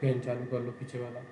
Fan चालू कर लो पीछे वाला।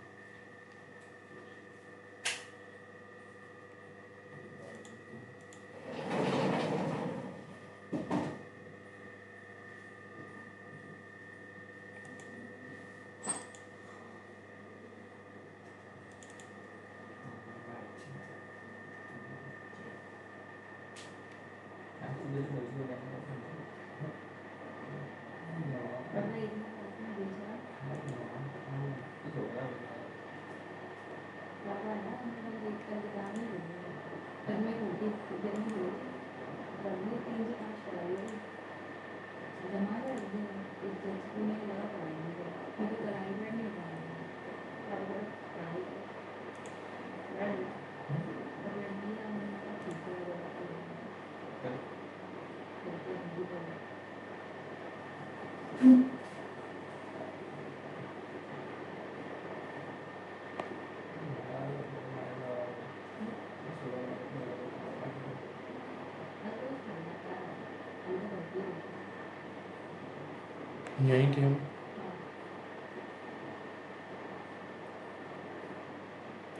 यहीं थे हम।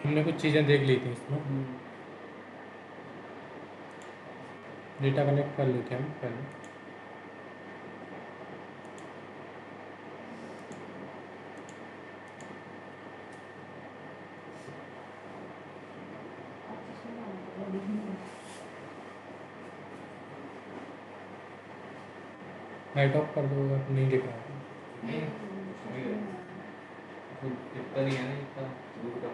हमने कुछ चीज़ें देख ली थी इसमें। डेटा कनेक्ट कर लेते हैं हम पहले। लाइट ऑफ कर दो अगर नहीं दिख रहा है। इतना नहीं है ना, इतना दूर का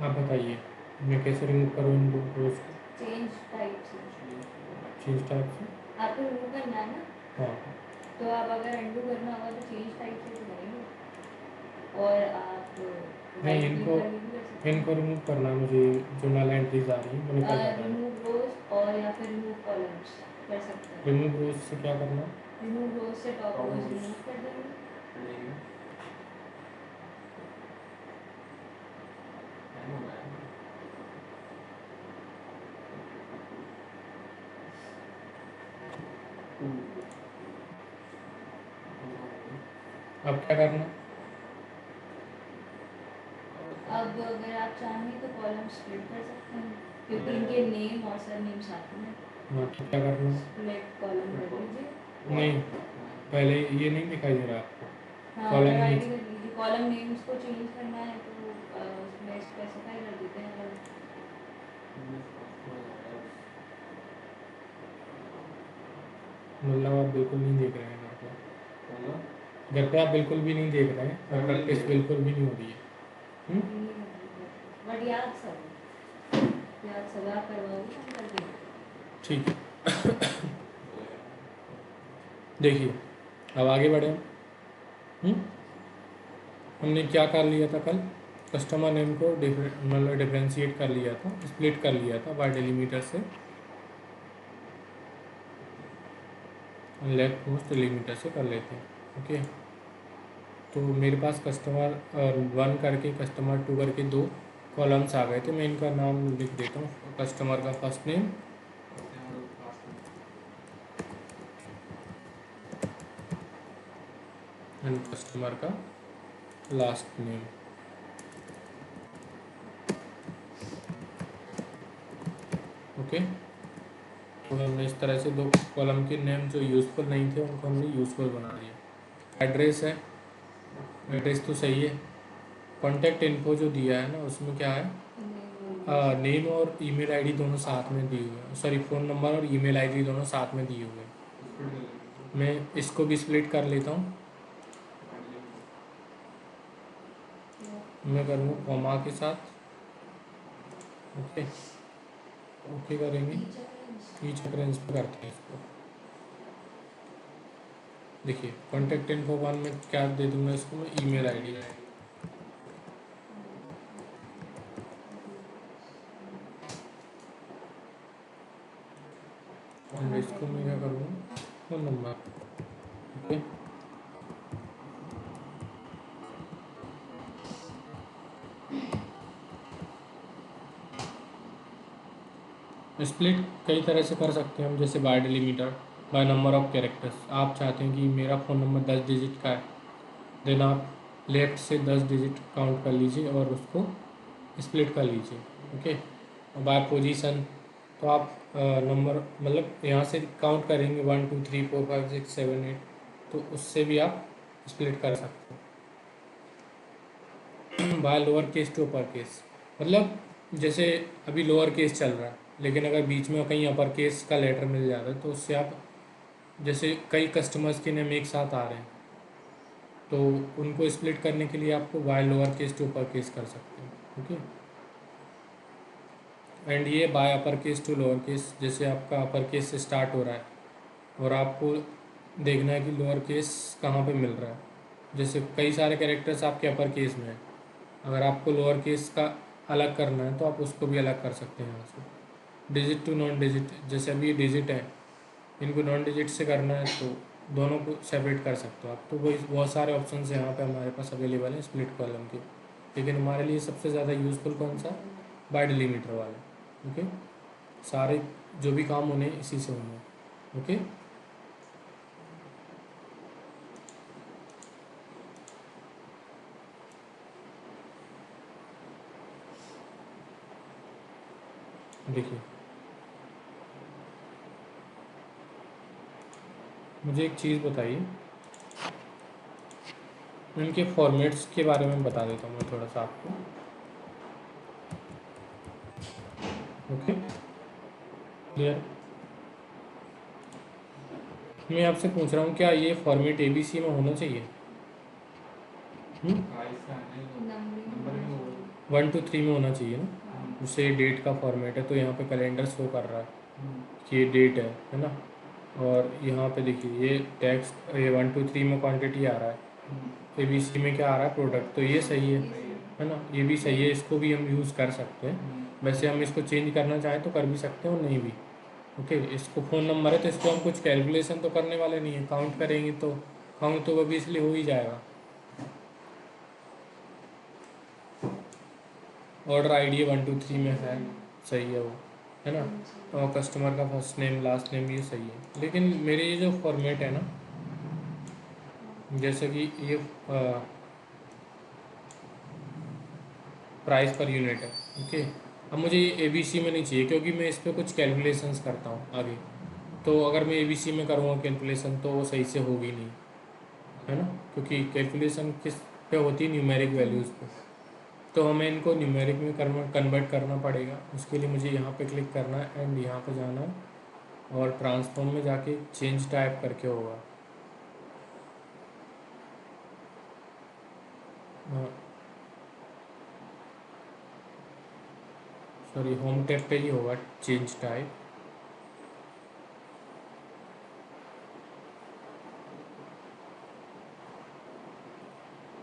आप बताइए मैं कैसे रिमूव करूँ इन रोज को? चेंज टाइप से। चेंज टाइप से आपको रिमूव करना है ना? हाँ। तो आप अगर अंडू करना होगा तो चेंज टाइप से करेंगे और आप नहीं इनको रिमूव करना है मुझे। जो नल एंट्रीज आ रही हैं वो निकल जाना है। रिमूव रोज और या फिर रिमूव कॉलम्स कर सकते हैं। रिमूव रोज से क्या करना है? रिमूव रोज से टॉप रोज रिमूव कर देंगे। अब क्या करना? अब अगर आप चाहें तो कॉलम स्प्लिट कर सकते हैं क्योंकि इनके नेम और सर नेम साथ में। हाँ तो क्या करना? स्प्लिट कॉलम कर लीजिए। नहीं पहले ये नहीं दिखाई दे रहा आपको? हाँ कॉलम डिवाइड नेम्स कर लीजिए। कॉलम नेम्स को चेंज करना है तो उसमें स्पेसिफाई कर देते हैं। मतलब आप बिल्कुल नहीं देख रहे हैं घर पे? घर पे आप बिल्कुल भी नहीं देख रहे हैं और प्रैक्टिस बिल्कुल भी नहीं हो रही है। बट याद सब आप करवाओगे हम कर देंगे। ठीक है देखिए अब आगे बढ़े। हमने क्या कर लिया था कल? कस्टमर नेम को मतलब डिफ्रेंशिएट कर लिया था, स्प्लिट कर लिया था बाय डेलीमीटर से, लेफ्ट मोस्ट डेलीमीटर से कर लेते हैं। ओके तो मेरे पास कस्टमर 1 करके कस्टमर 2 करके 2 कॉलम्स आ गए थे। मैं इनका नाम लिख देता हूँ। कस्टमर का फर्स्ट नेम एंड कस्टमर का लास्ट नेम। ओके तो हमने इस तरह से 2 कॉलम के नेम जो यूज़फुल नहीं थे उनको हमने यूज़फुल बना दिया। एड्रेस है एड्रेस तो सही है। कॉन्टैक्ट इन्फो जो दिया है ना उसमें क्या है, नेम और ईमेल आईडी दोनों साथ में दिए हुए हैं, सॉरी फ़ोन नंबर और ईमेल आईडी दोनों साथ में दिए हुए हैं। स्प्लिट कर लेंगे मैं इसको भी स्प्लिट कर लेता हूँ। मैं करूँगा कॉमा के साथ। ओके, ओके करेंगे। ईच अकरेंस पे करते हैं इसको। देखिए कॉन्टैक्ट इन्फो वन में क्या दे दूँगा इसको मैं, ईमेल आईडी। और इसको मैं क्या करूँगा, फ़ोन नंबर। ओके, स्प्लिट कई तरह से कर सकते हैं हम, जैसे by delimiter, by number of characters. आप चाहते हैं कि मेरा फ़ोन नंबर 10 डिजिट का है, देन आप लेफ्ट से 10 डिजिट काउंट कर लीजिए और उसको स्प्लिट कर लीजिए। ओके, और बाय पोजीशन तो आप नंबर मतलब यहाँ से काउंट करेंगे 1 2 3 4 5 6 7 8, तो उससे भी आप स्प्लिट कर सकते हैं। By lower case to upper case, मतलब जैसे अभी लोअर केस चल रहा है, लेकिन अगर बीच में कहीं अपर केस का लेटर मिल जाता है तो उससे आप, जैसे कई कस्टमर्स के नेम एक साथ आ रहे हैं तो उनको स्प्लिट करने के लिए आपको by lower case to upper case कर सकते हैं। ओके, एंड ये by upper case to lower case, जैसे आपका अपर केस से स्टार्ट हो रहा है और आपको देखना है कि लोअर केस कहाँ पे मिल रहा है। जैसे कई सारे कैरेक्टर्स आपके अपर केस में हैं, अगर आपको लोअर केस का अलग करना है तो आप उसको भी अलग कर सकते हैं यहाँ से। डिजिट टू नॉन डिजिट, जैसे अभी ये डिजिट है, इनको नॉन डिजिट से करना है तो दोनों को सेपरेट कर सकते हो आप। तो वही बहुत सारे ऑप्शन यहाँ पे हमारे पास अवेलेबल हैं स्प्लिट कॉलम के, लेकिन हमारे लिए सबसे ज़्यादा यूज़फुल कौन सा, बाय डिलीमीटर वाला। ओके, सारे जो भी काम होने इसी से होंगे। ओके, देखिए मुझे एक चीज़ बताइए, मैं इनके फॉर्मेट्स के बारे में बता देता हूँ मैं थोड़ा सा आपको। Okay, clear. मैं आपसे पूछ रहा हूँ क्या ये फॉर्मेट ABC में होना चाहिए? नंबर में होगा। 1 2 3 में होना चाहिए ना, उससे डेट का फॉर्मेट है तो यहाँ पे कैलेंडर शो कर रहा है कि ये डेट है ना। और यहाँ पे देखिए ये टेक्स्ट, ये 1 2 3 में क्वांटिटी आ रहा है, ABC में क्या आ रहा है, प्रोडक्ट, तो ये सही है ना, ये भी सही है, इसको भी हम यूज़ कर सकते हैं। वैसे हम इसको चेंज करना चाहें तो कर भी सकते हैं और नहीं भी। ओके, इसको फ़ोन नंबर है तो इसको हम कुछ कैलकुलेशन तो करने वाले नहीं है, काउंट करेंगे तो काउंट तो अभी इसलिए हो ही जाएगा। ऑर्डर आईडी 1 2 3 में है, सही है वो, है ना। और कस्टमर का फर्स्ट नेम लास्ट नेम ये सही है, लेकिन मेरे ये जो फॉर्मेट है ना, जैसे कि ये प्राइस पर यूनिट है। ओके, अब मुझे ये ABC में नहीं चाहिए क्योंकि मैं इस पर कुछ कैलकुलेशंस करता हूँ आगे, तो अगर मैं ABC में करूँगा कैलकुलेशन तो वो सही से होगी नहीं, है ना, क्योंकि कैलकुलेशन किस पे होती है, न्यूमेरिक वैल्यूज़ पे, तो हमें इनको न्यूमेरिक में कन्वर्ट करना पड़ेगा। उसके लिए मुझे यहाँ पे क्लिक करना है एंड यहाँ पे जाना है और ट्रांसफॉर्म में जाके चेंज टाइप करके होगा। सॉरी, होम टैब पे ही होगा चेंज टाइप।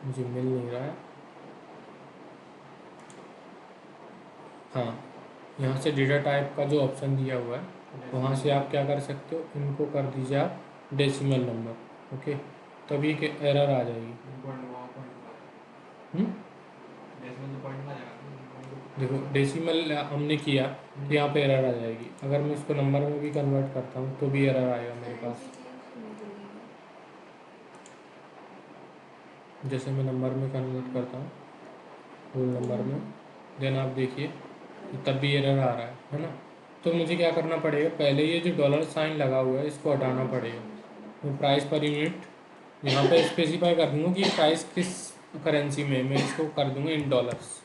मुझे मिल नहीं रहा है। हाँ, यहाँ से डेटा टाइप का जो ऑप्शन दिया हुआ है वहाँ से आप क्या कर सकते हो, इनको कर दीजिए आप डेसिमल नंबर। ओके, तभी के एरर आ जाएगी। देखो डेसिमल हमने किया तो यहाँ पे एरर आ जाएगी, अगर मैं इसको नंबर में भी कन्वर्ट करता हूँ तो भी एरर आएगा मेरे पास। जैसे मैं नंबर में कन्वर्ट करता हूँ होल नंबर में, देन आप देखिए तब भी एरर आ रहा है ना। तो मुझे क्या करना पड़ेगा, पहले ये जो डॉलर साइन लगा हुआ है इसको हटाना पड़ेगा। मैं प्राइस पर यूनिट यहाँ पे स्पेसिफाई कर दूंगा कि प्राइस किस करेंसी में, मैं इसको कर दूंगा in dollars,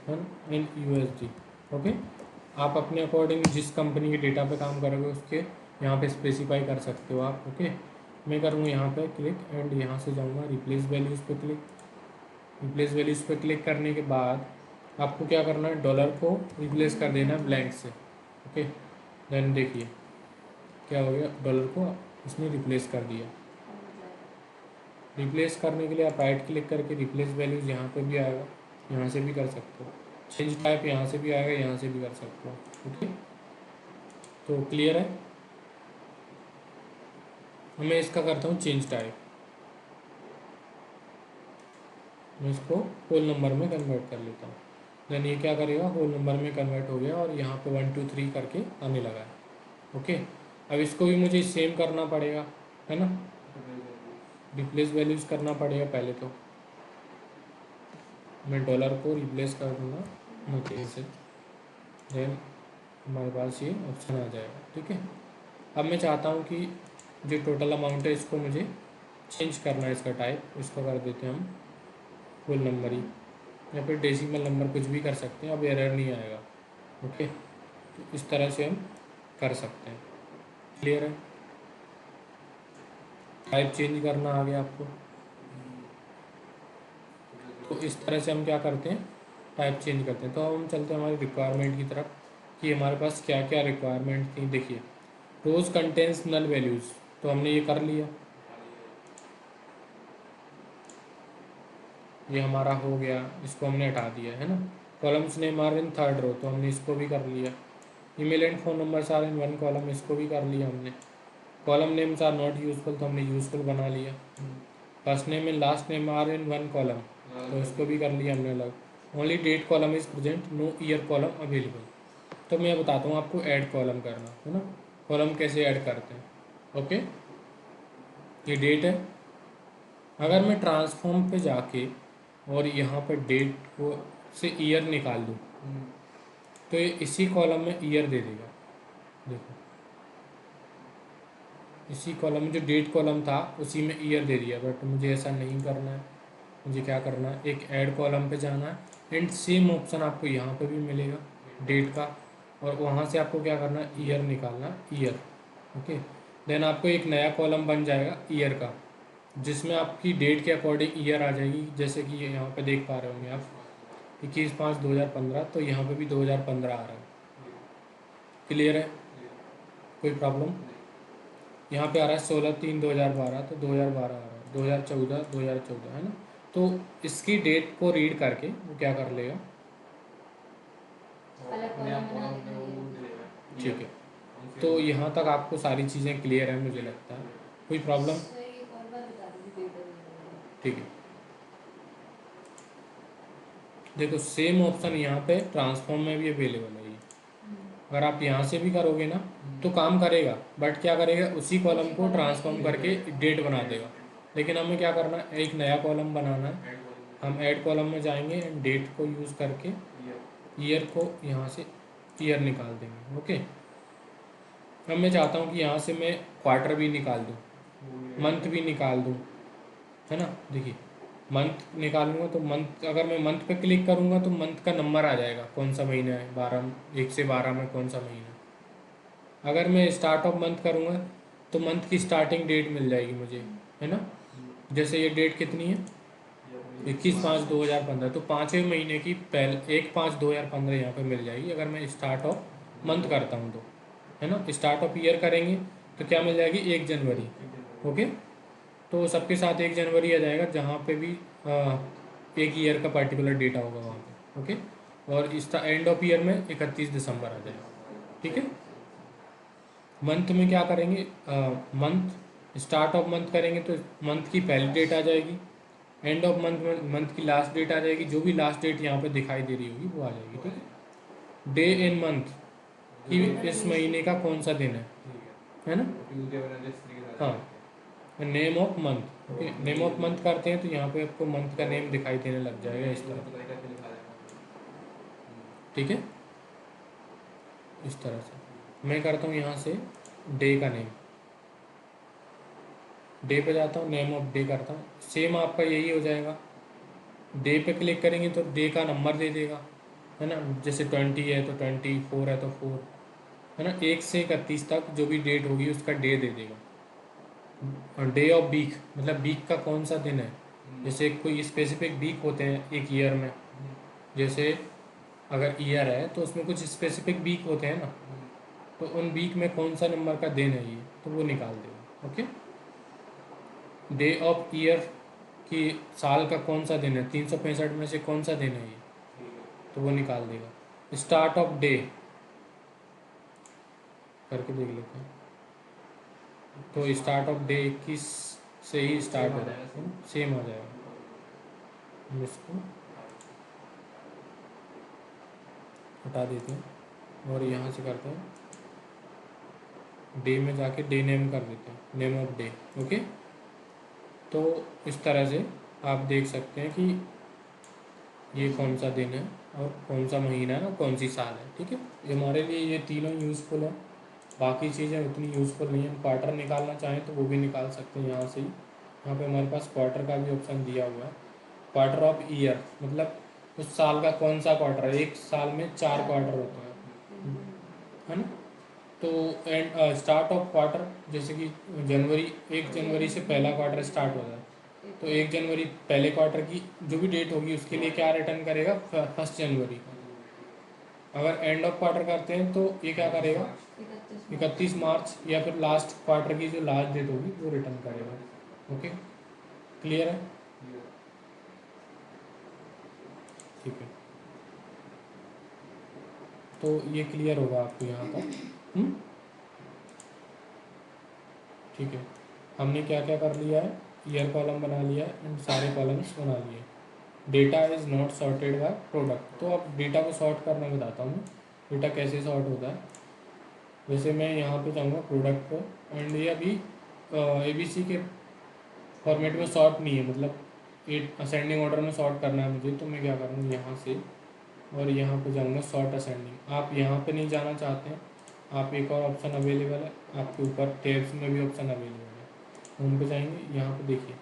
in USD. Okay, आप अपने अकॉर्डिंग जिस कंपनी के डेटा पे काम करोगे उसके यहाँ पे स्पेसिफाई कर सकते हो आप। ओके, मैं करूँगा यहाँ पे क्लिक एंड यहाँ से जाऊँगा रिप्लेस वैल्यूज़ पे क्लिक। रिप्लेस वैल्यूज़ पे क्लिक करने के बाद आपको क्या करना है, डॉलर को रिप्लेस कर देना है ब्लैंक से। ओके, देन देखिए क्या हो गया, डॉलर को इसने रिप्लेस कर दिया। रिप्लेस करने के लिए आप राइट क्लिक करके रिप्लेस वैल्यूज़ यहाँ पे भी आएगा, यहाँ से भी कर सकते हो। चेंज टाइप यहाँ से भी आएगा, यहाँ से भी कर सकते हो। ओके, तो क्लियर है। मैं इसका करता हूँ चेंज टाइप, मैं इसको होल नंबर में कन्वर्ट कर लेता हूँ। देन ये क्या करेगा, होल नंबर में कन्वर्ट हो गया और यहाँ पे 1 2 3 करके आने लगा है। ओके, अब इसको भी मुझे सेम करना पड़ेगा, है ना, रिप्लेस वैल्यूज़ करना पड़ेगा। पहले तो मैं डॉलर को रिप्लेस कर दूँगा नीचे से, देन हमारे पास ये ऑप्शन आ जाएगा। ठीक है, अब मैं चाहता हूँ कि जो टोटल अमाउंट है इसको मुझे चेंज करना है, इसका टाइप, इसको कर देते हैं हम फुल नंबर ही, या फिर डेसिमल नंबर, कुछ भी कर सकते हैं, अब एरर नहीं आएगा। ओके, तो इस तरह से हम कर सकते हैं। क्लियर है, टाइप चेंज करना आ गया आपको। तो इस तरह से हम क्या करते हैं, टाइप चेंज करते हैं। तो अब हम चलते हैं हमारी रिक्वायरमेंट की तरफ कि हमारे पास क्या क्या रिक्वायरमेंट थी। देखिए, रोज कंटेंस नल वैल्यूज़, तो हमने ये कर लिया, ये हमारा हो गया, इसको हमने हटा दिया, है ना। Columns name are in third row, तो हमने इसको भी कर लिया। Email and phone numbers are in one column, इसको भी कर लिया हमने। Column names are not useful, तो हमने यूजफुल बना लिया। First name and last name are in one column, तो इसको भी कर लिया हमने अलग। Only date column is present, no year column available. तो मैं बताता हूँ आपको ऐड कॉलम करना, है ना, कॉलम कैसे ऐड करते हैं। ओके, ये डेट है, अगर मैं ट्रांसफॉर्म पे जाके और यहाँ पर डेट को से ईयर निकाल दूँ तो ये इसी कॉलम में ईयर दे देगा। देखो, इसी कॉलम में जो डेट कॉलम था उसी में ईयर दे दिया, बट मुझे ऐसा नहीं करना है। मुझे क्या करना है, एक ऐड कॉलम पे जाना है एंड सेम ऑप्शन आपको यहाँ पे भी मिलेगा डेट का, और वहाँ से आपको क्या करना है, ईयर निकालना, ईयर। ओके, देन आपको एक नया कॉलम बन जाएगा ईयर का, जिसमें आपकी डेट के अकॉर्डिंग ईयर आ जाएगी। जैसे कि ये यहाँ पे देख पा रहे होंगे आप 21/5/2015, तो यहाँ पे भी 2015 आ रहा है। क्लियर है, कोई प्रॉब्लम। यहाँ पे आ रहा है 16/3/2012, तो 2012 आ रहा है, 2014 है ना। तो इसकी डेट को रीड करके वो क्या कर लेगा, अलग नया कॉलम बना कॉलम में वो देंगे। दे देगा। ठीक है। तो यहाँ तक आपको सारी चीज़ें क्लियर है मुझे लगता है, कोई प्रॉब्लम। सर एक और बात बता दीजिए डेटा वगैरह। ठीक है, देखो सेम ऑप्शन यहाँ पे ट्रांसफॉर्म में भी अवेलेबल है ये। अगर आप यहाँ से भी करोगे ना तो काम करेगा, बट क्या करेगा, उसी कॉलम को ट्रांसफॉर्म करके डेट बना देगा। लेकिन हमें क्या करना है, एक नया कॉलम बनाना है। हम ऐड कॉलम में जाएंगे एंड डेट को यूज़ करके ईयर को यहाँ से ईयर निकाल देंगे। ओके, अब मैं चाहता हूँ कि यहाँ से मैं क्वार्टर भी निकाल दूँ, मंथ भी निकाल दूँ, है ना। देखिए, मंथ निकालूंगा तो मंथ, अगर मैं मंथ पे क्लिक करूँगा तो मंथ का नंबर आ जाएगा, कौन सा महीना है, 1 से 12 में कौन सा महीना है। अगर मैं स्टार्ट ऑफ मंथ करूँगा तो मंथ की स्टार्टिंग डेट मिल जाएगी मुझे, है ना। जैसे ये डेट कितनी है, 21/5/2015, तो 5वें महीने की पहले 1/5/2015 यहाँ पे मिल जाएगी अगर मैं स्टार्ट ऑफ मंथ करता हूँ तो, है ना। स्टार्ट ऑफ ईयर करेंगे तो क्या मिल जाएगी, 1 जनवरी। ओके, तो सबके साथ 1 जनवरी आ जाएगा, जहाँ पे भी एक ईयर का पर्टिकुलर डेटा होगा वहाँ पे। ओके, और इसका एंड ऑफ ईयर में 31 दिसंबर आ जाएगा। ठीक है, मंथ में क्या करेंगे, मंथ स्टार्ट ऑफ मंथ करेंगे तो मंथ की पहली डेट आ जाएगी, एंड ऑफ मंथ में मंथ की लास्ट डेट आ जाएगी, जो भी लास्ट डेट यहाँ पे दिखाई दे रही होगी वो आ जाएगी। ठीक है, डे इन मंथ कि इस महीने का कौन सा दिन है ना। हाँ, name of month. Okay, name of month करते हैं तो यहाँ पे आपको मंथ का नेम दिखाई देने लग जाएगा इस तरह। ठीक है, इस तरह से मैं करता हूँ यहाँ से डे का नेम, डे पे जाता हूँ, नेम ऑफ डे करता हूँ, सेम आपका यही हो जाएगा। डे पे क्लिक करेंगे तो डे का नंबर दे देगा, है ना। जैसे 20 है तो 20, 4 है तो 4, है ना। 1 से 31 तक जो भी डेट होगी उसका डे दे देगा। और डे ऑफ वीक मतलब वीक का कौन सा दिन है, जैसे कोई स्पेसिफिक वीक होते हैं एक ईयर में। जैसे अगर ईयर है तो उसमें कुछ स्पेसिफिक वीक होते हैं ना, तो उन वीक में कौन सा नंबर का दिन है ये, तो वो निकाल देगा। ओके। डे ऑफ ईयर कि साल का कौन सा दिन है, 365 में से कौन सा दिन है ये, तो वो निकाल देगा। स्टार्ट ऑफ डे करके देख लेते हैं, तो स्टार्ट ऑफ डे 21 से ही स्टार्ट होगा, सेम आ जाएगा। हम इसको हटा देते हैं और यहाँ से करते हैं डे में जाके डे नेम कर देते हैं, नेम ऑफ डे। ओके। तो इस तरह से आप देख सकते हैं कि ये कौन सा दिन है और कौन सा महीना है और कौन सी साल है। ठीक है, ये हमारे लिए ये तीनों यूज़फुल है, बाकी चीज़ें उतनी यूज़फुल नहीं है। हम क्वार्टर निकालना चाहें तो वो भी निकाल सकते हैं यहाँ से ही। यहाँ पे हमारे पास क्वार्टर का भी ऑप्शन दिया हुआ है। क्वार्टर ऑफ ईयर मतलब उस साल का कौन सा क्वार्टर है, एक साल में 4 क्वार्टर होते हैं, है ना। तो एंड स्टार्ट ऑफ क्वार्टर जैसे कि जनवरी, 1 जनवरी से पहला क्वार्टर स्टार्ट होता है, तो 1 जनवरी पहले क्वार्टर की जो भी डेट होगी उसके लिए क्या रिटर्न करेगा, 1 जनवरी। अगर एंड ऑफ क्वार्टर करते हैं तो ये क्या करेगा, 31 मार्च या फिर लास्ट क्वार्टर की जो लास्ट डेट होगी वो रिटर्न करेगा। ओके, क्लियर है। ठीक है, तो ये क्लियर होगा आपको यहाँ का। ठीक है, हमने क्या क्या कर लिया है, ईयर कॉलम बना लिया है एंड सारे कॉलम्स बना लिए। Data is not sorted by product, तो अब डेटा को सॉर्ट करना बताता हूँ। डेटा कैसे सॉर्ट होता है, जैसे मैं यहाँ पे जाऊँगा प्रोडक्ट पे, एंड ये अभी ABC के फॉर्मेट में सॉर्ट नहीं है, मतलब एट असेंडिंग ऑर्डर में सॉर्ट करना है मुझे, तो मैं क्या करूँगा यहाँ से और यहाँ पे जाऊँगा सॉर्ट असेंडिंग। आप यहाँ पे नहीं जाना चाहते हैं, आप एक और ऑप्शन अवेलेबल है आपके ऊपर, टैब्स में भी ऑप्शन अवेलेबल है। होम पे जाएंगे, यहाँ पे देखिए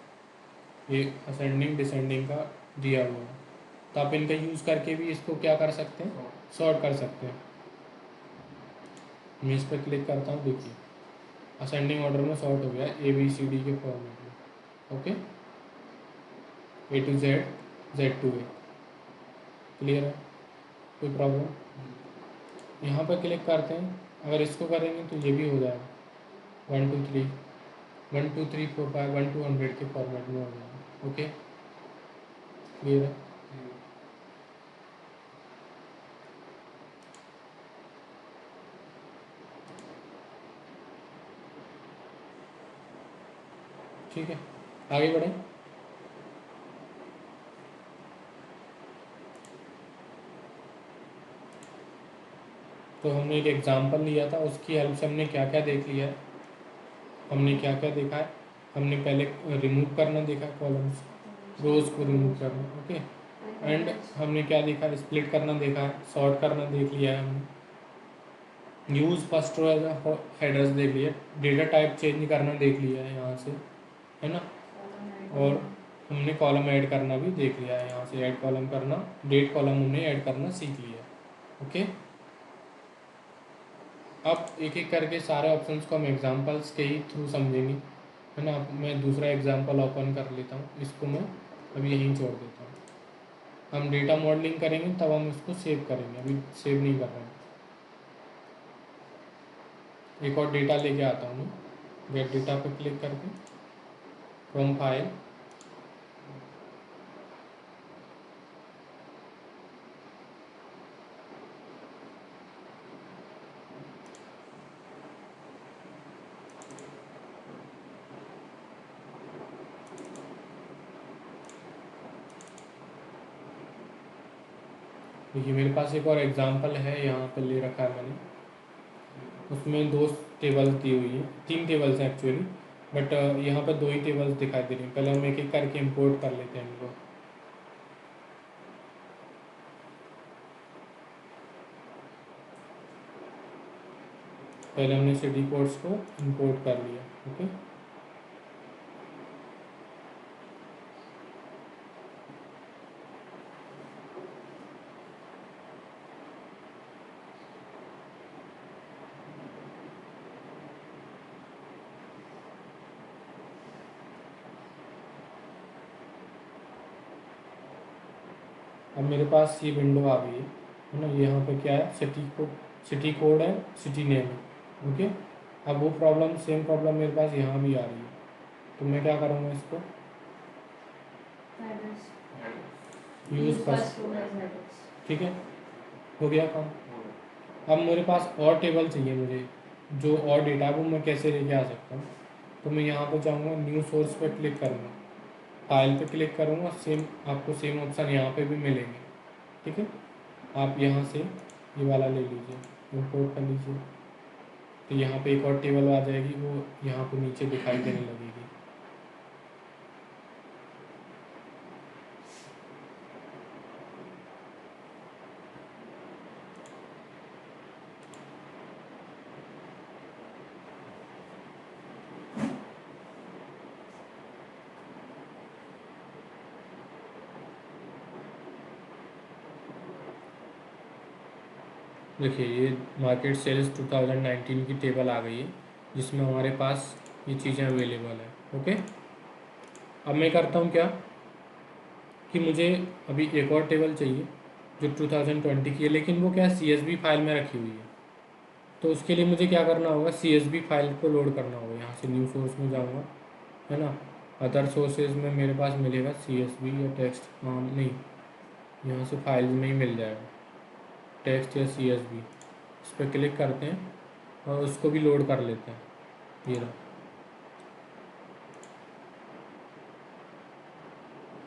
ये असेंडिंग डिसेंडिंग का दिया हुआ है, तो आप इनका यूज़ करके भी इसको क्या कर सकते हैं, सॉर्ट कर सकते हैं। मैं इस पर क्लिक करता हूँ, देखिए असेंडिंग ऑर्डर में सॉर्ट हो गया ABCD के फॉर्मेट में। Okay, A to Z, Z to A, clear है, कोई प्रॉब्लम। यहाँ पर क्लिक करते हैं, अगर इसको करेंगे तो ये भी हो जाएगा 1 2 3 1 2 3 4 5 1 to 100 के फॉर्मेट में हो जाएगा। ओके, क्लियर है। ठीक है, आगे बढ़ें। तो हमने एक एग्जांपल लिया था, उसकी हेल्प से हमने क्या क्या देख लिया है, हमने क्या क्या देखा है। हमने पहले रिमूव करना देखा, कॉलम्स रोज को रिमूव करना। ओके, एंड हमने क्या देखा, स्प्लिट करना देखा है, सॉर्ट करना देख लिया है हमने, use first row as headers देख लिया, डेटा टाइप चेंज करना देख लिया है यहाँ से, है ना। और हमने कॉलम ऐड करना भी देख लिया है, यहाँ से ऐड कॉलम करना, डेट कॉलम हमने ऐड करना सीख लिया। ओके, अब एक एक करके सारे ऑप्शंस को हम एग्जांपल्स के ही थ्रू समझेंगे, है ना। अब मैं दूसरा एग्जांपल ओपन कर लेता हूँ, इसको मैं अभी यहीं छोड़ देता हूँ। हम डेटा मॉडलिंग करेंगे तब हम इसको सेव करेंगे, अभी सेव नहीं कर रहे हैं। एक और डेटा लेके आता हूँ मैं, गेट डेटा पर क्लिक करके फ्रॉम फाइल, देखिए मेरे पास एक और एग्जांपल है, यहाँ पे ले रखा है मैंने, उसमें 2 टेबल्स दी हुई हैं, 3 टेबल्स हैं एक्चुअली, बट यहाँ पे 2 ही टेबल्स दिखाई दे रही हैं। पहले हम एक एक करके इंपोर्ट कर लेते हैं इनको। पहले हमने सिटी कोड्स को इंपोर्ट कर लिया। ओके, अब मेरे पास ये विंडो आ गई है ना। यहाँ पे क्या है, सिटी कोड है, सिटी नेम है। ओके, अब वो प्रॉब्लम, सेम प्रॉब्लम मेरे पास यहाँ भी आ रही है। तो मैं क्या करूँगा, इसको एड्रेस यूज़ कर, फर्स्ट रो हैज एड्रेस। ठीक है, हो गया काम। अब मेरे पास और टेबल चाहिए मुझे, जो और डेटा वो मैं कैसे लेके आ सकता हूँ। तो मैं यहाँ पर जाऊँगा, न्यू सोर्स पर क्लिक करूँगा, फाइल पे क्लिक करूँगा, सेम आपको सेम ऑप्शन यहाँ पे भी मिलेंगे। ठीक है, आप यहाँ से ये वाला ले लीजिए, इंपोर्ट कर लीजिए। तो यहाँ पे एक और टेबल आ जाएगी, वो यहाँ पे नीचे दिखाई देने लगेगी। देखिए, ये मार्केट सेल्स 2019 की टेबल आ गई है, जिसमें हमारे पास ये चीज़ें अवेलेबल है। ओके, अब मैं करता हूँ क्या कि मुझे अभी एक और टेबल चाहिए जो 2020 की है, लेकिन वो क्या CSV फाइल में रखी हुई है। तो उसके लिए मुझे क्या करना होगा, CSV फाइल को लोड करना होगा। यहाँ से न्यू सोर्स में जाऊँगा, है ना। अदर सोर्सेज में मेरे पास मिलेगा CSV या टेक्स्ट, नहीं, यहाँ से फाइल्स में ही मिल जाएगा टेक्स्ट या CSV। इस पर क्लिक करते हैं और उसको भी लोड कर लेते हैं। ये रहा।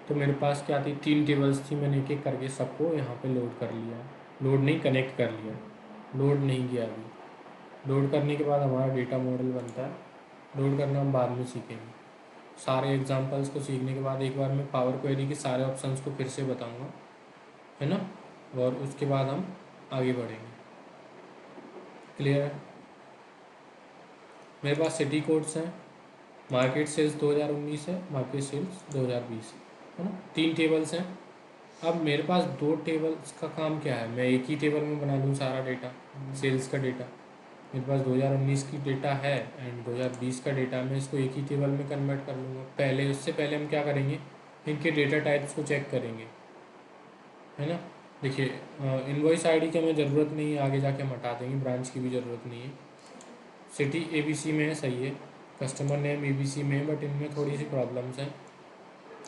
तो मेरे पास क्या थी, 3 टेबल्स थी, मैंने एक एक करके सबको यहाँ पे लोड कर लिया। लोड नहीं, कनेक्ट कर लिया, लोड नहीं किया अभी। लोड करने के बाद हमारा डेटा मॉडल बनता है। लोड करना हम बाद में सीखेंगे। सारे एग्जांपल्स को सीखने के बाद एक बार मैं पावर क्वेरी के सारे ऑप्शंस को फिर से बताऊंगा, है ना, और उसके बाद हम आगे बढ़ेंगे। क्लियर है। मेरे पास सिटी कोड्स हैं, मार्केट सेल्स 2019 है, मार्केट सेल्स 2020 है ना, 3 टेबल्स हैं। अब मेरे पास 2 टेबल्स का काम क्या है, मैं एक ही टेबल में बना दूँ सारा डेटा, सेल्स का डेटा। मेरे पास 2019 की डेटा है एंड 2020 का डेटा, मैं इसको एक ही टेबल में कन्वर्ट कर लूँगा। पहले, उससे पहले हम क्या करेंगे, इनके डेटा टाइप्स को चेक करेंगे, है ना। देखिए, इनवॉइस आईडी की हमें ज़रूरत नहीं है, आगे जाके हम हटा देंगे, ब्रांच की भी ज़रूरत नहीं है। सिटी ABC में है, सही है। कस्टमर नेम ABC में है, बट इनमें थोड़ी सी प्रॉब्लम्स हैं,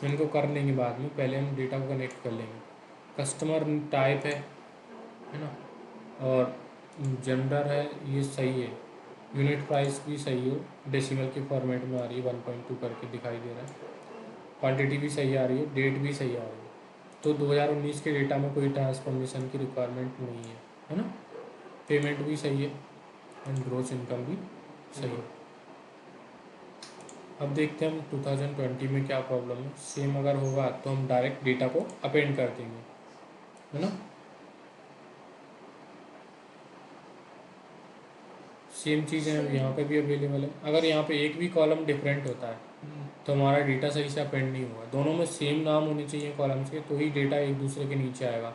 इनको कर लेंगे बाद में, पहले हम डेटा को कनेक्ट कर लेंगे। कस्टमर टाइप है ना, और जेंडर है, ये सही है। यूनिट प्राइस भी सही हो, डेसिमल के फॉर्मेट में आ रही है, 1.2 करके दिखाई दे रहा है। क्वांटिटी भी सही आ रही है, डेट भी सही आ रही है। तो 2019 के डेटा में कोई ट्रांसफॉर्मेशन की रिक्वायरमेंट नहीं है ना। पेमेंट भी सही है एंड ग्रॉस इनकम भी सही है। अब देखते हैं हम 2020 में क्या प्रॉब्लम है। सेम अगर होगा तो हम डायरेक्ट डेटा को अपेंड कर देंगे, है ना। सेम चीज़ें यहाँ पे भी अवेलेबल है। अगर यहाँ पे एक भी कॉलम डिफरेंट होता है तो हमारा डेटा सही से अपेंड नहीं होगा। दोनों में सेम नाम होने चाहिए कॉलम्स के, तो ही डेटा एक दूसरे के नीचे आएगा।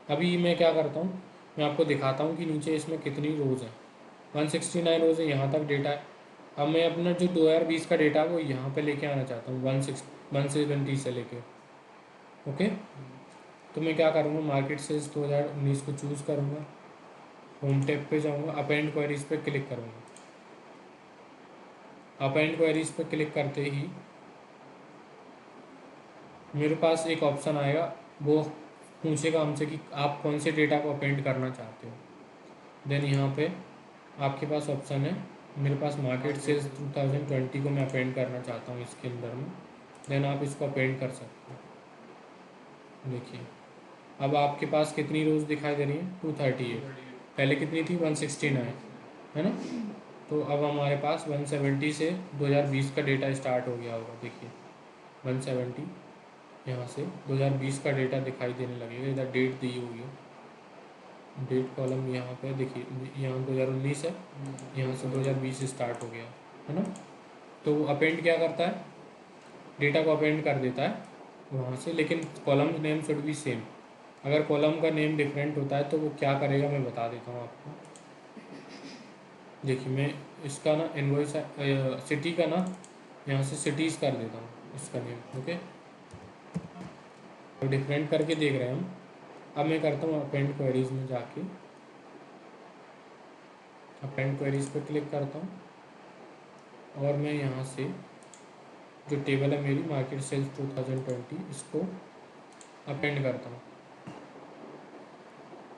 अभी मैं क्या करता हूँ, मैं आपको दिखाता हूँ कि नीचे इसमें कितनी रोज़ हैं। 169 रोज़ है, यहाँ तक डेटा है। अब मैं अपना जो 2020 का डेटा है वो यहाँ पे लेके आना चाहता हूँ, 170 से लेके। ओके, तो मैं क्या करूँगा, मार्केट सेल्स 2019 को चूज़ करूँगा, होम टैब पे जाऊँगा, अपेंड क्वेरीज पे क्लिक करूँगा। अपेंड क्वेरीज पे क्लिक करते ही मेरे पास एक ऑप्शन आएगा, वो पूछेगा हमसे कि आप कौन से डेटा को अपेंड करना चाहते हो। देन यहाँ पे आपके पास ऑप्शन है, मेरे पास मार्केट सेल्स 2020 को मैं अपेंड करना चाहता हूँ इसके अंदर में। देन आप इसको अपेंड कर सकते हो। देखिए, अब आपके पास कितनी रोज़ दिखाई दे रही है, 238। पहले कितनी थी, 169, है ना। तो अब हमारे पास 170 से 2020 का डेटा स्टार्ट हो गया होगा। देखिए 170, यहाँ से 2020 का डेटा दिखाई देने लगेगा। इधर डेट दी हुई है, डेट कॉलम यहाँ पे देखिए, यहाँ 2019 है, यहाँ से 2020 स्टार्ट हो गया, है ना। तो अपेंड क्या करता है, डेटा को अपेंड कर देता है वहाँ से, लेकिन column name should be same. अगर कॉलम का नेम डिफरेंट होता है तो वो क्या करेगा, मैं बता देता हूँ आपको। देखिए, मैं इसका ना इनवॉइस सिटी का ना यहाँ से सिटीज़ कर देता हूँ इसका नेम। ओके, तो डिफरेंट करके देख रहे हैं हम, अब मैं करता हूँ अपेंड क्वेरीज में जाके अपेंड क्वेरीज पे क्लिक करता हूँ और मैं यहाँ से जो टेबल है मेरी मार्केट सेल्स 2020 इसको अपेंड करता हूँ।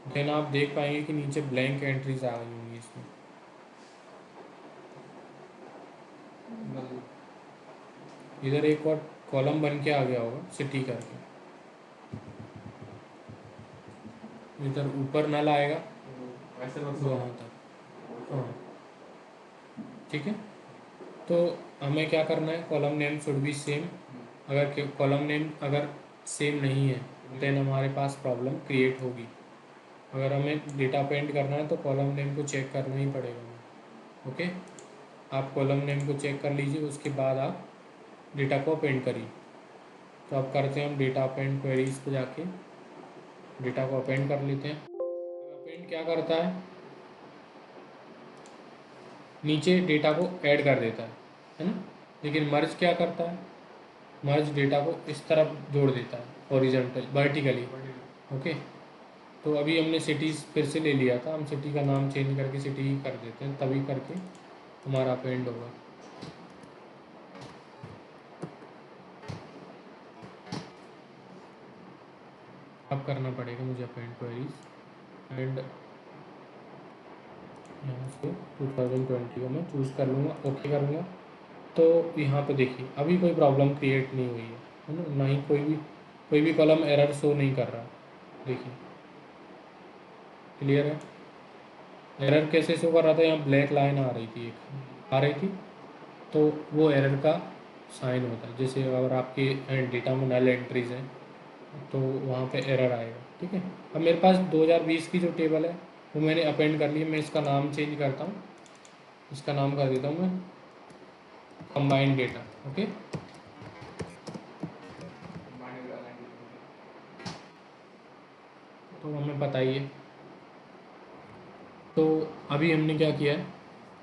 देन आप देख पाएंगे कि नीचे ब्लैंक एंट्रीज आ गई होंगी इसमें। इधर एक और कॉलम बन के आ गया होगा सिटी करके, इधर ऊपर नल आएगा ऐसे वहाँ तक। हाँ ठीक है, तो हमें क्या करना है, column name should be same. अगर कॉलम नेम अगर सेम नहीं है देन हमारे पास प्रॉब्लम क्रिएट होगी। अगर हमें डेटा अपेंड करना है तो कॉलम नेम को चेक करना ही पड़ेगा हमें। ओके, आप कॉलम नेम को चेक कर लीजिए, उसके बाद आप डेटा को अपेंड करिए। तो अब करते हैं हम डेटा अपेंड क्वेरीज पे जाके डेटा को अपेंड कर लेते हैं। अपेंड क्या करता है, नीचे डेटा को ऐड कर देता है ना, लेकिन मर्ज क्या करता है, मर्ज डेटा को इस तरफ जोड़ देता है हॉरिजॉन्टल वर्टिकली। ओके, तो अभी हमने सिटीज़ फिर से ले लिया था, हम सिटी का नाम चेंज करके सिटी ही कर देते हैं, तभी करके हमारा अपेंड होगा। अब करना पड़ेगा मुझे अपेंड क्वेरीज एंड यहाँ से 2020 को मैं चूज़ कर लूँगा, ओके करूँगा। तो यहाँ पे देखिए अभी कोई प्रॉब्लम क्रिएट नहीं हुई है ना, ना ही कोई भी कॉलम एरर शो नहीं कर रहा। देखिए क्लियर है, एरर कैसे शो कर रहा था, यहाँ ब्लैक लाइन आ रही थी, एक आ रही थी, तो वो एरर का साइन होता है। जैसे अगर आपके डेटा में नल एंट्रीज हैं तो वहाँ पे एरर आएगा। ठीक है, अब मेरे पास 2020 की जो टेबल है वो मैंने अपेंड कर ली है। मैं इसका नाम चेंज करता हूँ, इसका नाम कर देता हूँ मैं कंबाइंड डेटा। ओके, तो हमें बताइए, तो अभी हमने क्या किया है,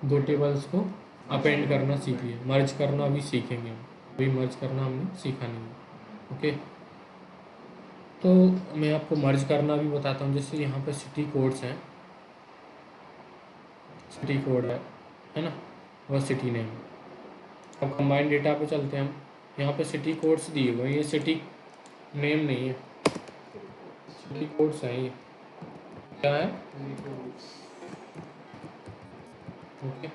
दो टेबल्स को अपेंड करना सीख लिया, मर्ज करना अभी सीखेंगे हम, अभी मर्ज करना हमने सीखा नहीं है। ओके, तो मैं आपको मर्ज करना भी बताता हूँ। जैसे यहाँ पे सिटी कोड्स हैं, सिटी कोड है ना, वह सिटी नेम। अब कंबाइंड डेटा पे चलते हैं हम, यहाँ पे सिटी कोड्स दिए हुए हैं, ये सिटी नेम नहीं है, सिटी कोड्स हैं ये, क्या है। ओके,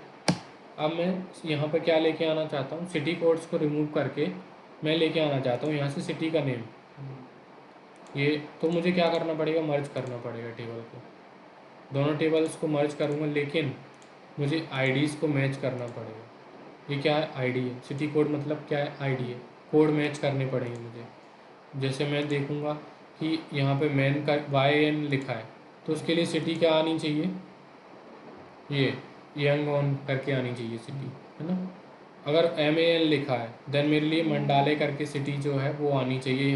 अब मैं यहाँ पे क्या लेके आना चाहता हूँ, सिटी कोड्स को रिमूव करके मैं लेके आना चाहता हूँ यहाँ से सिटी का नेम। ये तो मुझे क्या करना पड़ेगा, मर्ज करना पड़ेगा टेबल को, दोनों टेबल्स को मर्ज करूँगा, लेकिन मुझे आईडीज़ को मैच करना पड़ेगा। ये क्या है, आईडी है, सिटी कोड मतलब क्या है, आईडी है, कोड मैच करने पड़ेंगे मुझे। जैसे मैं देखूँगा कि यहाँ पे मैन का YN लिखा है, तो उसके लिए सिटी क्या आनी चाहिए, ये यंग ऑन करके आनी चाहिए सिटी, है ना। अगर MAN लिखा है देन मेरे लिए मंडाले करके सिटी जो है वो आनी चाहिए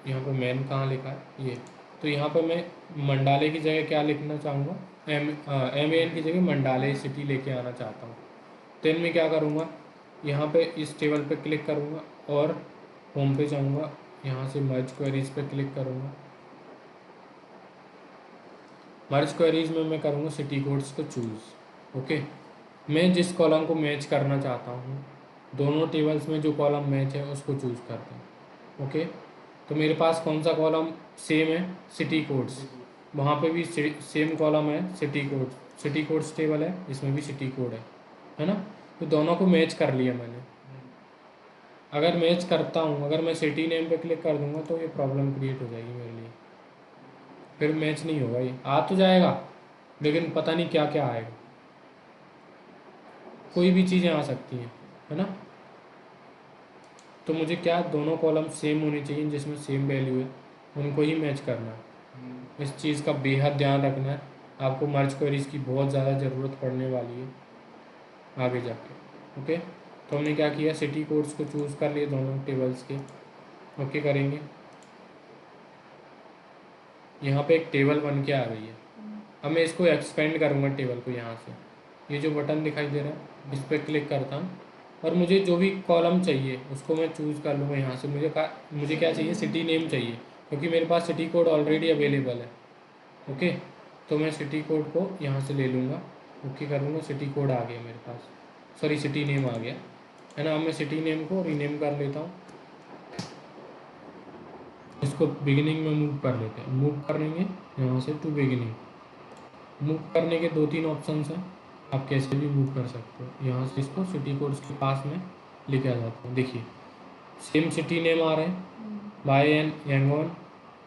यहाँ पे मैन कहाँ लिखा है ये, तो यहाँ पे मैं मंडाले की जगह क्या लिखना चाहूँगा, MAN की जगह मंडाले सिटी लेके आना चाहता हूँ। देन मैं क्या करूँगा, यहाँ पे इस टेबल पे क्लिक करूँगा और होम पे जाऊँगा, यहाँ से मर्ज क्वेरीज पे क्लिक करूँगा। मर्ज क्वेरीज में मैं करूँगा सिटी कोड्स को चूज़। ओके, मैं जिस कॉलम को मैच करना चाहता हूँ, दोनों टेबल्स में जो कॉलम मैच है उसको चूज़ करते हैं। ओके, तो मेरे पास कौन सा कॉलम सेम है, सिटी कोड्स, वहाँ पे भी सेम कॉलम है सिटी कोड्स टेबल है, इसमें भी सिटी कोड है ना। तो दोनों को मैच कर लिया मैंने। अगर मैच करता हूँ, अगर मैं सिटी नेम पे क्लिक कर दूंगा तो ये प्रॉब्लम क्रिएट हो जाएगी मेरे लिए, फिर मैच नहीं होगा, ये आ तो जाएगा लेकिन पता नहीं क्या क्या आएगा, कोई भी चीज़ें आ सकती हैं, है ना। तो मुझे क्या, दोनों कॉलम सेम होने चाहिए जिसमें सेम वैल्यू है, उनको ही मैच करना है। इस चीज़ का बेहद ध्यान रखना है, आपको मर्ज क्वेरीज की बहुत ज़्यादा ज़रूरत पड़ने वाली है आगे जाके। ओके, तो हमने क्या किया, सिटी कोड्स को चूज़ कर लिए दोनों टेबल्स के। ओके करेंगे, यहाँ पे एक टेबल बन के आ गई है। अब मैं इसको एक्सपेंड करूँगा टेबल को, यहाँ से ये जो बटन दिखाई दे रहा है इस पर क्लिक करता हूँ और मुझे जो भी कॉलम चाहिए उसको मैं चूज़ कर लूँगा यहाँ से। मुझे क्या चाहिए, सिटी नेम चाहिए, क्योंकि मेरे पास सिटी कोड ऑलरेडी अवेलेबल है। ओके, तो मैं सिटी कोड को यहाँ से ले लूँगा, ओके करूँगा, सिटी कोड आ गया मेरे पास, सॉरी सिटी नेम आ गया है ना। अब मैं सिटी नेम को रीनेम कर लेता हूँ, इसको बिगिनिंग में मूव कर लेते हैं। मूव करेंगे यहाँ से टू बिगिनिंग। मूव करने के 2-3 ऑप्शंस हैं, आप कैसे भी मूव कर सकते हो। यहाँ से इसको सिटी कोड्स के पास में लेके आ जाते हैं। देखिए सेम सिटी नेम आ रहे हैं, बाय एन यंगॉन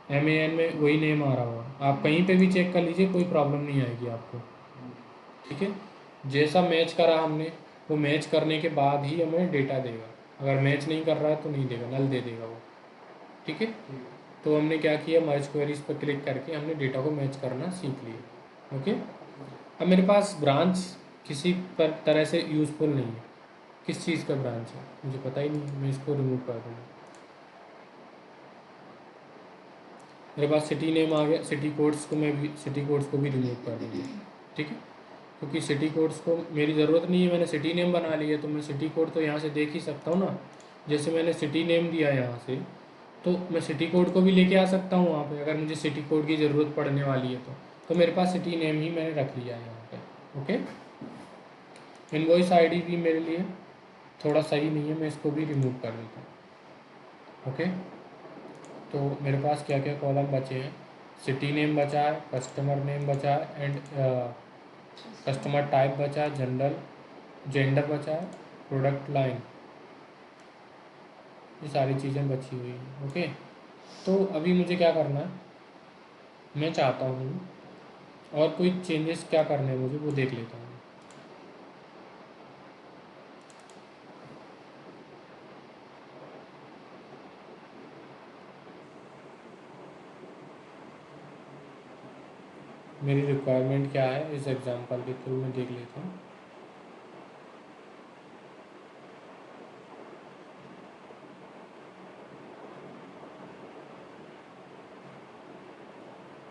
MAN में वही नेम आ रहा होगा। आप कहीं पे भी चेक कर लीजिए, कोई प्रॉब्लम नहीं आएगी आपको। ठीक है, जैसा मैच करा हमने वो मैच करने के बाद ही हमें डेटा देगा। अगर मैच नहीं कर रहा है तो नहीं देगा, नल दे देगा वो। ठीक है, तो हमने क्या किया, मर्ज क्वेरीज पर क्लिक करके हमने डेटा को मैच करना सीख लिया। ओके, अब मेरे पास ब्रांच किसी पर तरह से यूज़फुल नहीं है। किस चीज़ का ब्रांच है मुझे पता ही नहीं, मैं इसको रिमूव कर दूँगा। मेरे पास सिटी नेम आ गया, सिटी कोड्स को मैं भी सिटी कोड्स को भी रिमूव कर दूँगा। ठीक है, क्योंकि सिटी कोड्स को मेरी ज़रूरत नहीं है, मैंने सिटी नेम बना लिया, तो मैं सिटी कोड तो यहाँ से देख ही सकता हूँ ना। जैसे मैंने सिटी नेम दिया यहाँ से, तो मैं सिटी कोड को भी लेके आ सकता हूँ वहाँ पे, अगर मुझे सिटी कोड की ज़रूरत पड़ने वाली है तो मेरे पास सिटी नेम ही मैंने रख लिया है यहाँ पे। ओके, इनवॉइस आईडी भी मेरे लिए थोड़ा सही नहीं है, मैं इसको भी रिमूव कर देता हूँ। ओके, तो मेरे पास क्या क्या कॉलम बचे हैं, सिटी नेम बचा है, कस्टमर नेम बचा है, एंड कस्टमर टाइप बचा है, जनरल जेंडर बचा है, प्रोडक्ट लाइन, ये सारी चीज़ें बची हुई हैं। ओके, तो अभी मुझे क्या करना है, मैं चाहता हूँ और कोई चेंजेस क्या करने हैं मुझे वो देख लेता हूँ। मेरी रिक्वायरमेंट क्या है इस एग्जांपल के थ्रू मैं देख लेता हूँ।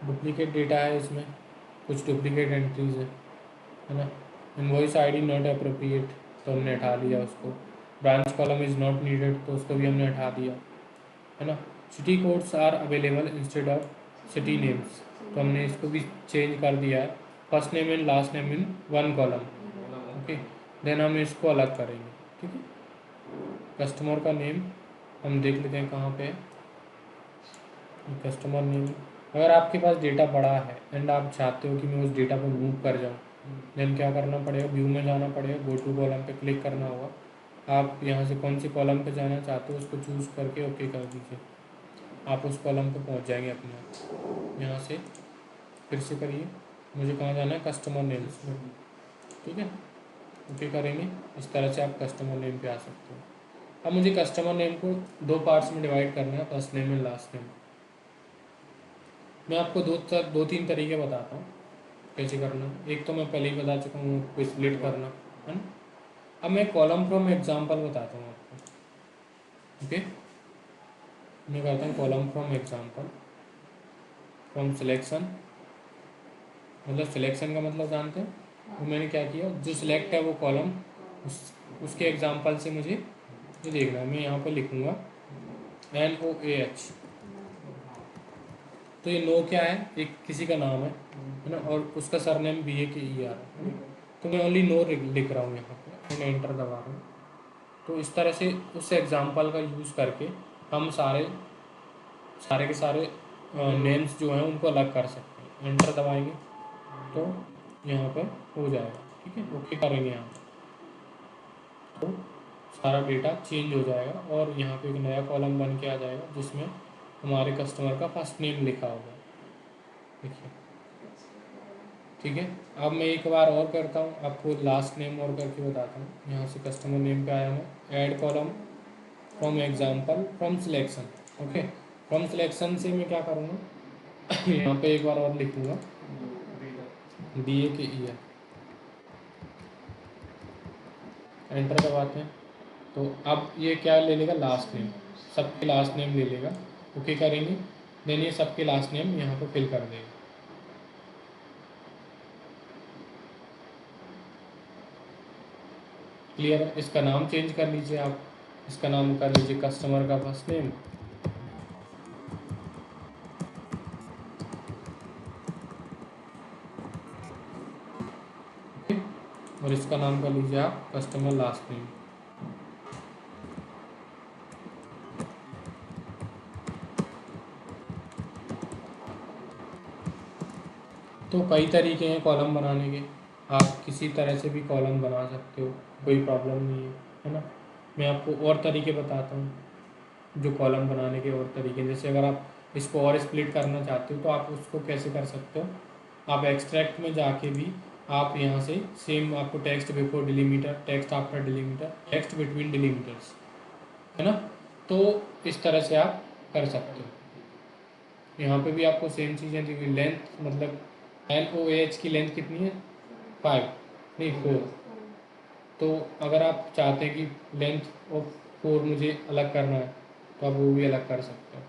डुप्लीकेट डेटा है इसमें, कुछ डुप्लीकेट एंट्रीज है ना। इनवॉइस आईडी नॉट अप्रोप्रिएट, तो हमने हटा लिया उसको। Branch column is not needed, तो उसको भी हमने हटा दिया है ना। City codes are available instead of city names, तो हमने इसको भी चेंज कर दिया है, first name and last name in one column. Okay, then हम इसको अलग करेंगे। ठीक है, कस्टमर का नेम हम देख लेते हैं कहाँ पे है कस्टमर नेम। अगर आपके पास डेटा बड़ा है एंड आप चाहते हो कि मैं उस डेटा को मूव कर जाऊँ, देन क्या करना पड़ेगा, व्यू में जाना पड़ेगा, गो टू कॉलम पे क्लिक करना होगा। आप यहाँ से कौन सी कॉलम पे जाना चाहते हो उसको चूज़ करके ओके कर दीजिए, आप उस कॉलम पे पहुँच जाएंगे अपने आप। यहाँ से फिर से करिए, मुझे कहाँ जाना है, कस्टमर नेम्स में। ठीक है, ओके करेंगे, इस तरह से आप कस्टमर नेम पे आ सकते हो। अब मुझे कस्टमर नेम को 2 पार्ट्स में डिवाइड करना है, first name and last name. मैं आपको 2-3 तरीके बताता हूँ कैसे करना। एक तो मैं पहले ही बता चुका हूँ, कोई स्प्लिट करना है ना। अब मैं कॉलम फ्रॉम एग्जाम्पल बताता हूँ आपको। ओके, मैं कहता हूँ column from example, from selection, मतलब सिलेक्शन का मतलब जानते हैं, वो मैंने क्या किया, जो सिलेक्ट है वो कॉलम उसके एग्जाम्पल से मुझे ये देखना है। मैं यहाँ पर लिखूँगा NOAH, तो ये नो क्या है, एक किसी का नाम है ना, और उसका सरनेम BAKER है। तो मैं ओनली नो लिख रहा हूँ यहाँ पे, मैं एंटर दबा रहा हूँ। तो इस तरह से उस एग्जाम्पल का यूज़ करके हम सारे के सारे नेम्स जो हैं उनको अलग कर सकते हैं। एंटर दबाएंगे तो यहाँ पर हो जाएगा। ठीक है, ओके करेंगे यहाँ पर, तो सारा डेटा चेंज हो जाएगा और यहाँ पे एक नया कॉलम बन के आ जाएगा जिसमें हमारे कस्टमर का फर्स्ट नेम लिखा होगा। देखिए, ठीक है। अब मैं एक बार और करता हूँ, आपको लास्ट नेम और करके बताता हूँ। यहाँ से कस्टमर नेम पे आया मैं, add column from example from selection. Okay, from selection से मैं क्या करूँगा, यहाँ पे एक बार और लिखूँगा BAKER, एंटर दबाते हैं तो अब ये क्या ले लेगा, लास्ट नेम, सबके लास्ट नेम ले लेगा। ओके करेंगे, देन ये सबके लास्ट नेम यहाँ पे फिल कर देगा। क्लियर है। इसका नाम चेंज कर लीजिए आप, इसका नाम कर लीजिए कस्टमर का फर्स्ट नेम और इसका नाम कर लीजिए आप कस्टमर लास्ट नेम। तो कई तरीके हैं कॉलम बनाने के, आप किसी तरह से भी कॉलम बना सकते हो, कोई प्रॉब्लम नहीं है ना। मैं आपको और तरीके बताता हूँ जो कॉलम बनाने के और तरीके हैं। जैसे अगर आप इसको और स्प्लिट करना चाहते हो तो आप उसको कैसे कर सकते हो, आप एक्सट्रैक्ट में जाके भी आप यहाँ से सेम आपको text before delimiter, text after delimiter, text between delimiters, है ना। तो इस तरह से आप कर सकते हो। यहाँ पे भी आपको सेम चीज़ें दी हुई, लेंथ मतलब LOH की लेंथ कितनी है 5 नहीं 4। तो अगर आप चाहते हैं कि लेंथ ऑफ 4 मुझे अलग करना है तो आप वो भी अलग कर सकते हो।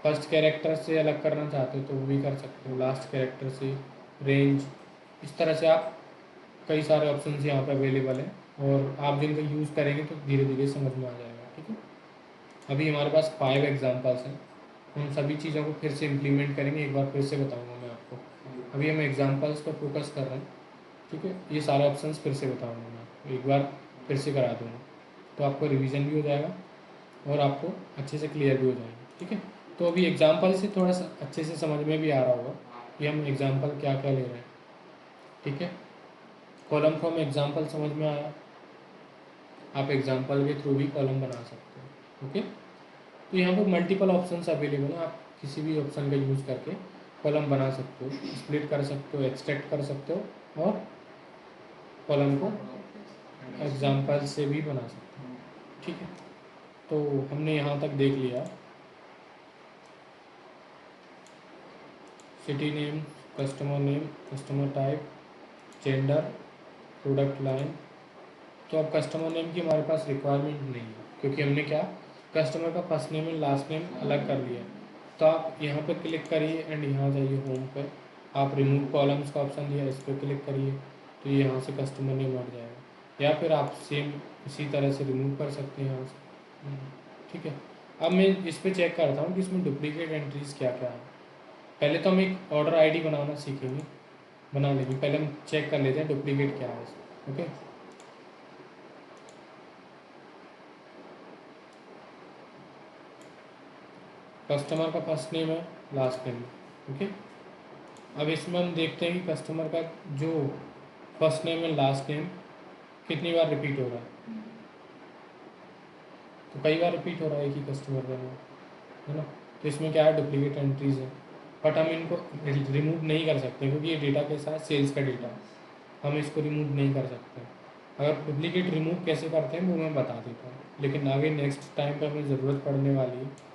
फर्स्ट कैरेक्टर से अलग करना चाहते हो तो वो भी कर सकते हो, लास्ट कैरेक्टर से, रेंज, इस तरह से आप कई सारे ऑप्शंस यहाँ पे अवेलेबल हैं और आप जिनका यूज़ करेंगे तो धीरे धीरे समझ में आ जाएगा। ठीक है, अभी हमारे पास 5 एग्जांपल्स हैं, उन सभी चीज़ों को फिर से इम्प्लीमेंट करेंगे, एक बार फिर से बताऊँगा मैं आपको। अभी हम एग्जाम्पल्स पर फोकस कर रहे हैं। ठीक है, ये सारे ऑप्शंस फिर से बताऊँगा मैं आपको, एक बार फिर से करा दूँगा, तो आपको रिवीजन भी हो जाएगा और आपको अच्छे से क्लियर भी हो जाएगा। ठीक है, तो अभी एग्जाम्पल से थोड़ा सा अच्छे से समझ में भी आ रहा होगा कि हम एग्जाम्पल क्या क्या ले रहे हैं। ठीक है, कॉलम फ्रॉम एग्जाम्पल समझ में आया, आप एग्जाम्पल के थ्रू भी कॉलम बना सकते हो। ओके, तो यहाँ पर मल्टीपल ऑप्शंस अवेलेबल हैं, आप किसी भी ऑप्शन का यूज़ करके कॉलम बना सकते हो, स्प्लिट कर सकते हो, एक्सट्रैक्ट कर सकते हो और कॉलम को एग्जाम्पल से भी बना सकते हो। ठीक है, तो हमने यहाँ तक देख लिया city name, customer type, gender, product line. तो अब कस्टमर नेम की हमारे पास रिक्वायरमेंट नहीं है क्योंकि हमने क्या कस्टमर का first name and last name अलग कर लिया। तो आप यहाँ पर क्लिक करिए एंड यहाँ जाइए होम पर, आप रिमूव कॉलम्स का ऑप्शन दिया, इस पर क्लिक करिए तो ये यहाँ से कस्टमर नेम हट जाएगा, या फिर आप सेम इसी तरह से रिमूव कर सकते हैं यहाँ से। ठीक है, अब मैं इस पर चेक करता हूँ कि इसमें डुप्लीकेट एंट्रीज़ क्या क्या है। पहले तो हम एक ऑर्डर आईडी बनाना सीखेंगे, बना लेंगे, पहले हम चेक कर लेते हैं डुप्लीकेट क्या है इसमें। ओके, कस्टमर का फर्स्ट नेम है, लास्ट नेम। ओके, अब इसमें हम देखते हैं कि कस्टमर का जो फर्स्ट नेम है लास्ट नेम कितनी बार रिपीट हो रहा है। तो कई बार रिपीट हो रहा है एक ही कस्टमर का नाम, है ना। तो इसमें क्या है डुप्लीकेट एंट्रीज है, बट हम इनको रिमूव नहीं कर सकते क्योंकि ये डेटा के साथ सेल्स का डेटा है, हम इसको रिमूव नहीं कर सकते। अगर डुप्लीकेट रिमूव कैसे करते हैं वो मैं बता देता हूँ, लेकिन आगे नेक्स्ट टाइम पे हमें ज़रूरत पड़ने वाली है।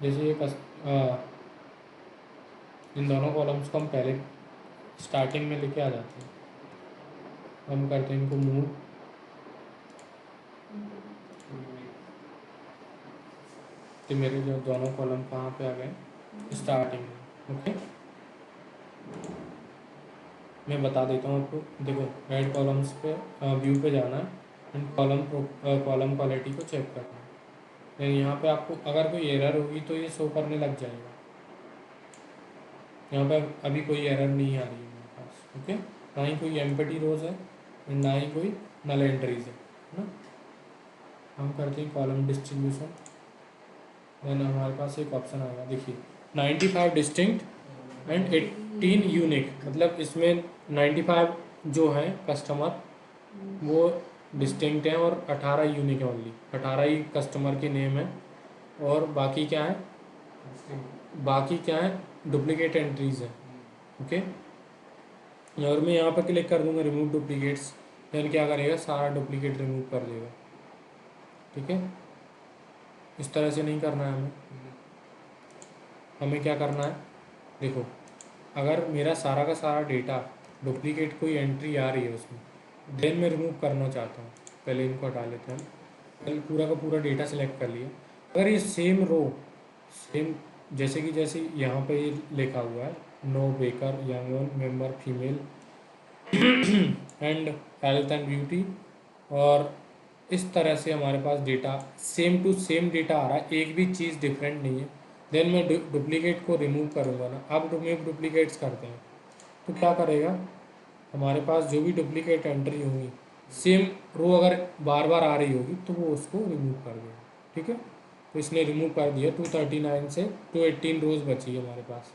जैसे ये इन दोनों कॉलम्स को हम पहले स्टार्टिंग में लेके आ जाते हैं, हम करते हैं इनको मूव, तो मेरे जो दोनों कॉलम कहाँ पे आ गए स्टार्टिंग में। ओके, मैं बता देता हूँ आपको, देखो रेड कॉलम्स पे व्यू पे जाना है एंड कॉलम क्वालिटी को चेक करना है। फिर यहाँ पे आपको अगर कोई एरर होगी तो ये शो करने लग जाएगा। यहाँ पे अभी कोई एरर नहीं आ रही है मेरे पास। ओके, ना ही कोई एम्प्टी रोज है एंड ना ही कोई नल एंट्रीज है ना। हम करते हैं कॉलम डिस्ट्रीब्यूशन, देन हमारे पास एक ऑप्शन आएगा, देखिए 95 डिस्टिंक्ट एंड 18 यूनिक, मतलब इसमें 95 जो है कस्टमर वो डिस्टिंक्ट हैं और 18 यूनिक है, ओनली 18 ही कस्टमर के नेम है और बाकी क्या है, बाकी क्या है डुप्लीकेट एंट्रीज है। ओके, और मैं यहाँ पर क्लिक कर दूंगा रिमूव डुप्लीकेट्स, देन क्या करेगा सारा डुप्लीकेट रिमूव कर देगा। ठीक है, इस तरह से नहीं करना है हमें क्या करना है, देखो अगर मेरा सारा का सारा डेटा डुप्लीकेट कोई एंट्री आ रही है उसमें, देन मैं रिमूव करना चाहता हूँ, पहले इनको हटा लेते हैं। पहले पूरा का पूरा डेटा सेलेक्ट कर लिया, अगर ये सेम रो सेम जैसे यहाँ पे ये लिखा हुआ है no baker young one member female and health and beauty, और इस तरह से हमारे पास data same to same data आ रहा है, एक भी चीज़ डिफरेंट नहीं है, देन मैं डुप्लीकेट को रिमूव करूँगा ना। अब रिमूव डुप्लीकेट्स करते हैं तो क्या करेगा, हमारे पास जो भी डुप्लीकेट एंट्री होंगी, सेम रो अगर बार बार आ रही होगी तो वो उसको रिमूव कर देगा। ठीक है, तो इसने रिमूव कर दिया। 239 से 218 रोज बची है हमारे पास।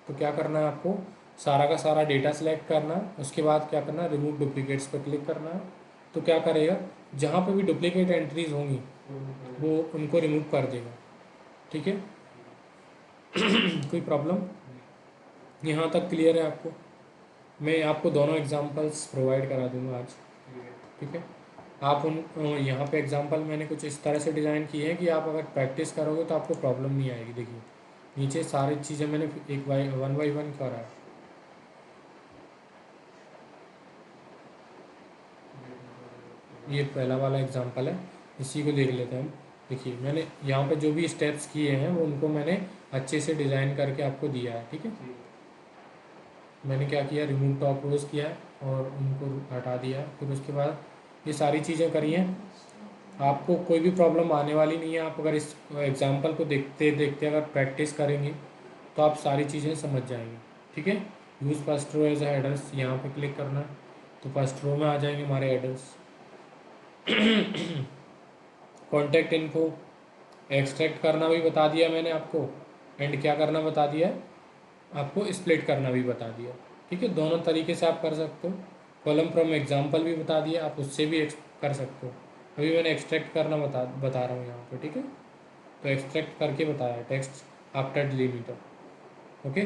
तो क्या करना है आपको, सारा का सारा डेटा सेलेक्ट करना है, उसके बाद क्या करना है, रिमूव डुप्लीकेट्स पर क्लिक करना है। तो क्या करेगा, जहाँ पे भी डुप्लीकेट एंट्रीज होंगी वो उनको रिमूव कर देगा। ठीक है, कोई प्रॉब्लम यहाँ तक क्लियर है आपको? मैं आपको दोनों एग्जांपल्स प्रोवाइड करा दूंगा आज। ठीक है, आप उन यहाँ पे एग्जांपल मैंने कुछ इस तरह से डिज़ाइन किए हैं कि आप अगर प्रैक्टिस करोगे तो आपको प्रॉब्लम नहीं आएगी। देखिए नीचे सारी चीज़ें मैंने वन बाई वन करा है। ये पहला वाला एग्जांपल है, इसी को देख लेते हैं हम। देखिए मैंने यहाँ पे जो भी स्टेप्स किए हैं वो उनको मैंने अच्छे से डिज़ाइन करके आपको दिया है। ठीक है, मैंने क्या किया, रिमूव टॉप रोज किया है और उनको हटा दिया है। फिर उसके बाद ये सारी चीज़ें करी हैं। आपको कोई भी प्रॉब्लम आने वाली नहीं है। आप अगर इस एग्जांपल को देखते देखते अगर प्रैक्टिस करेंगे तो आप सारी चीज़ें समझ जाएंगे। ठीक है, use first row as headers, यहाँ पे क्लिक करना है तो फर्स्ट रो में आ जाएंगे हमारे हेडर्स। कॉन्टैक्ट इन्फो एक्सट्रैक्ट करना भी बता दिया मैंने आपको, एंड क्या करना बता दिया है आपको, स्प्लिट करना भी बता दिया। ठीक है, दोनों तरीके से आप कर सकते हो। कॉलम फ्रॉम एग्जांपल भी बता दिया, आप उससे भी कर सकते हो। अभी मैंने एक्सट्रैक्ट करना बता रहा हूँ यहाँ पे। ठीक है, तो एक्सट्रैक्ट करके बताया, टेक्स्ट आफ्टर डिलीमीटर। ओके,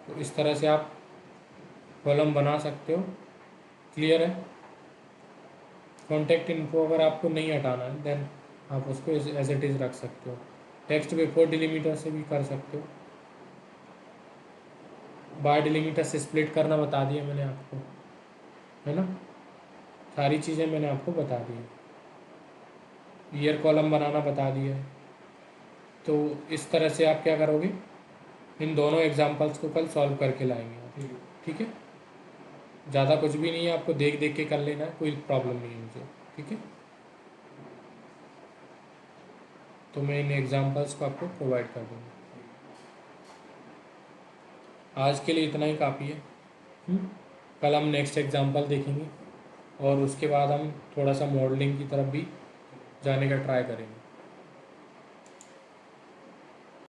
तो इस तरह से आप कॉलम बना सकते हो। क्लियर है? कॉन्टैक्ट इन्फो अगर आपको नहीं हटाना है देन आप उसको एज इट इज़ रख सकते हो। टेक्स्ट बिफोर डिलीमीटर से भी कर सकते हो। बाय डिलीमीटर से स्प्लिट करना बता दिया मैंने आपको, है ना। सारी चीज़ें मैंने आपको बता दी है। ईयर कॉलम बनाना बता दिया है। तो इस तरह से आप क्या करोगे, इन दोनों एग्जांपल्स को कल सॉल्व करके लाएंगे आप। ठीक है, ज़्यादा कुछ भी नहीं है, आपको देख देख के कर लेना है, कोई प्रॉब्लम नहीं है मुझे। ठीक है, तो मैं इन एग्जांपल्स को आपको प्रोवाइड कर दूँगा। आज के लिए इतना ही काफ़ी है। कल हम नेक्स्ट एग्जांपल देखेंगे और उसके बाद हम थोड़ा सा मॉडलिंग की तरफ भी जाने का ट्राई करेंगे।